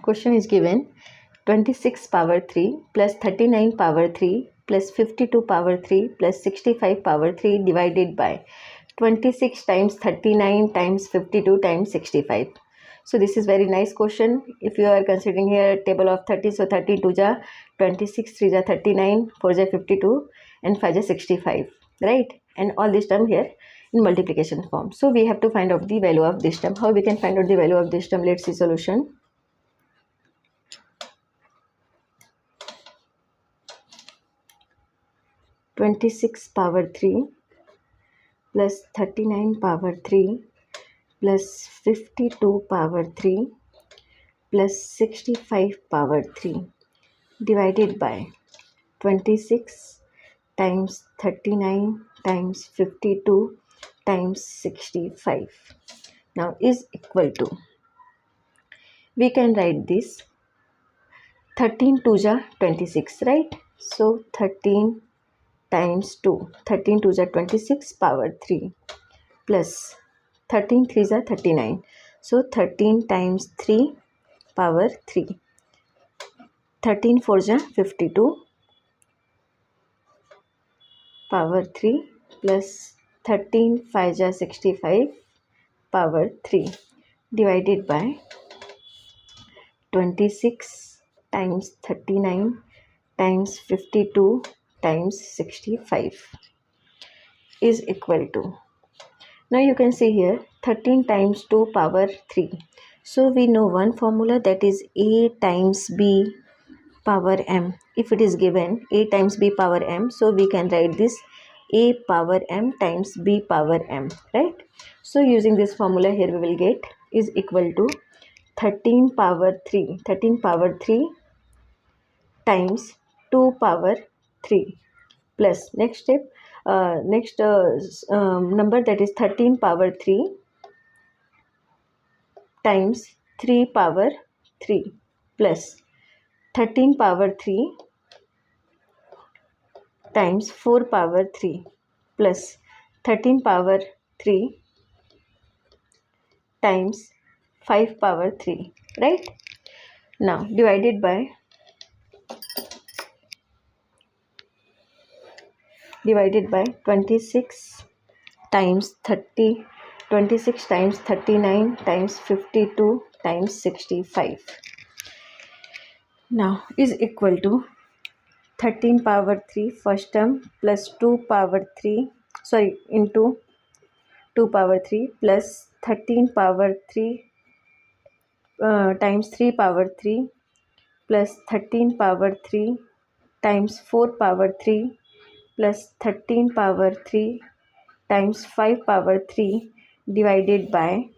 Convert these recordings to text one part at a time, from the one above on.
Question is given 26 power 3 plus 39 power 3 plus 52 power 3 plus 65 power 3 divided by 26 times 39 times 52 times 65. So this is very nice question. If you are considering here table of 30, so 30 2 ja 26, 3 ja 39, 4 ja 52 and 5 ja 65, right? And all this term here in multiplication form. So we have to find out the value of this term. How we can find out the value of this term? Let's see solution. (26 power 3 plus 39 power 3 plus 52 power 3 plus 65 power 3 divided by 26 times 39 times 52 times 65 now is equal to, we can write this 13 2 ja 26, right? So 13 times 2, 13 2 ja 26 power 3 plus 13 3 ja 39, so 13 times 3 power 3, 13 4 ja 52 power 3 plus 13 5 ja 65 power 3 divided by 26 times 39 times 52 times 65 is equal to, now you can see here 13 times 2 power 3. So we know one formula, that is a times b power m. If it is given a times b power m, so we can write this a power m times b power m, right? So using this formula here we will get is equal to 13 power 3 times 2 power 3 plus next step number, that is 13 power 3 times 3 power 3 plus 13 power 3 times 4 power 3 plus 13 power 3 times 5 power 3, right? Now divided by 26 times 30, 26 times 39 times 52 times 65 now is equal to 13 power 3 first term plus 2 power 3 into 2 power 3 plus 13 power 3 times 3 power 3 plus 13 power 3 times 4 power 3 plus 13 power 3 times 5 power 3 divided by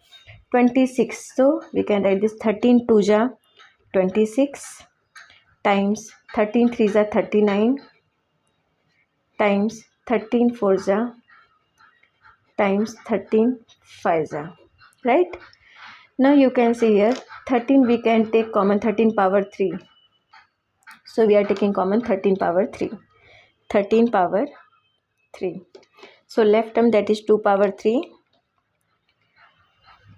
26. So we can write this 13 2 ja 26 times 13 3 ja 39 times 13 4 ja times 13 5 ja, right? Now you can see here 13 we can take common, 13 power 3. So we are taking common 13 power 3. 13 power 3. So left term, that is 2 power 3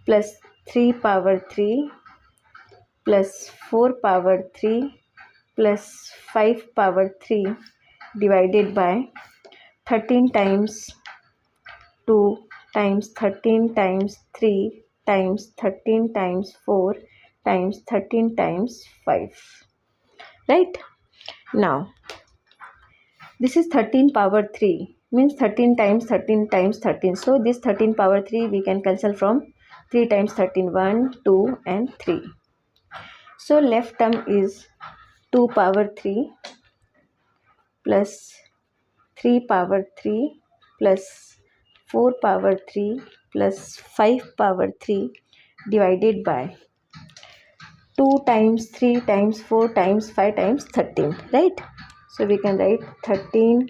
plus 3 power 3 plus 4 power 3 plus 5 power 3 divided by 13 times 2 times 13 times 3 times 13 times 4 times 13 times 5, right? Now this is 13 power 3, means 13 times 13 times 13. So this 13 power 3 we can cancel from 3 times 13, 1 2 and 3. So left term is 2 power 3 plus 3 power 3 plus 4 power 3 plus 5 power 3 divided by 2 times 3 times 4 times 5 times 13, right? So we can write 13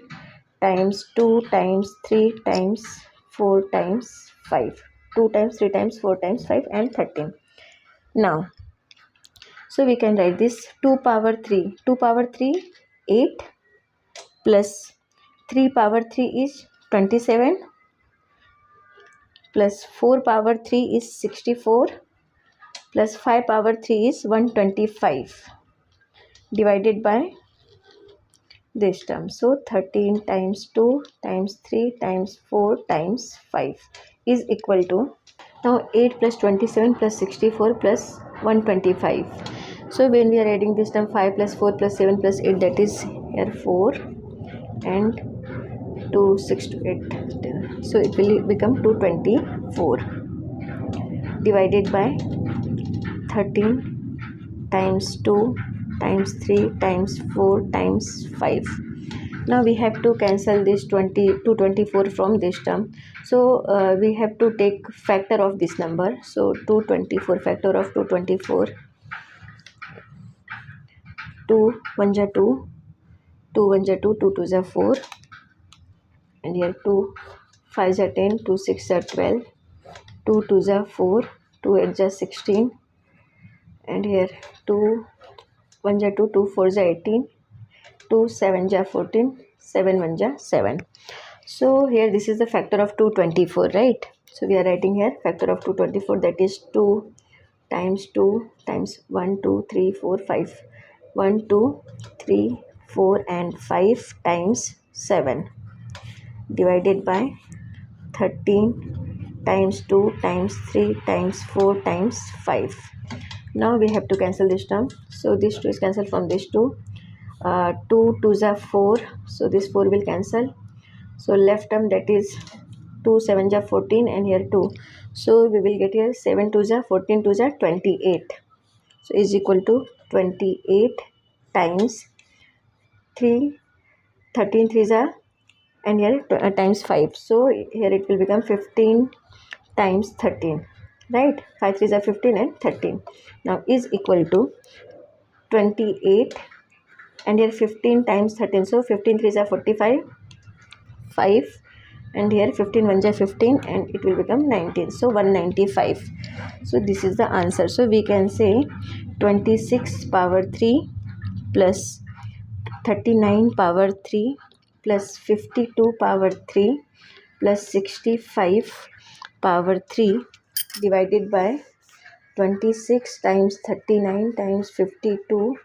times 2 times 3 times 4 times 5, 2 times 3 times 4 times 5 and 13. Now so we can write this 2 power 3 8 plus 3 power 3 is 27 plus 4 power 3 is 64 plus 5 power 3 is 125 divided by this term. So 13 times 2 times 3 times 4 times 5 is equal to, now 8 plus 27 plus 64 plus 125. So when we are adding this term, 5 plus 4 plus 7 plus 8, that is here 4 and 2, 6 to 8. So it will become 224 divided by 13 times 2 times 3 times 4 times 5. Now we have to cancel this 224 from this term. So we have to take factor of this number. So 224, factor of 224, 2 1 ja 2, 2 1 ja 2, 2 2 ja 4, and here 2 5 ja 10, 2 6 ja 12, 2 2 ja 4, 2 8 ja 16, and here 2 1 ja 2, 2 4 ja 18, 2 7 ja 14, 7 1 ja 7. So here this is the factor of 224, right? So we are writing here factor of 224, that is 2 times 1 2 3 4 5, 1 2 3 4 and 5 times 7 divided by 13 times 2 times 3 times 4 times 5. Now we have to cancel this term. So this 2 is cancelled from this 2. 2 2 are 4, so this 4 will cancel. So left term, that is 2 7 ja 14 and here 2. So we will get here 7 2 ja 14, 2 ja 28. So is equal to 28 times 3, 13 3 ja, and here times 5. So here it will become 15 times 13, right? 5 3 are 15 and 13. Now is equal to 28 and here 15 times 13. So 15 3 are 45, 5, and here 15 1 ja 15, and it will become 19. So 195. So this is the answer. So we can say 26 power 3 plus 39 power 3 plus 52 power 3 plus 65 power 3 divided by 26 times 39 times 52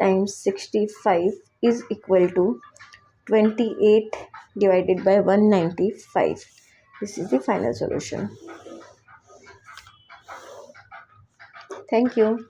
times 65 is equal to 28 divided by 195. This is the final solution. Thank you.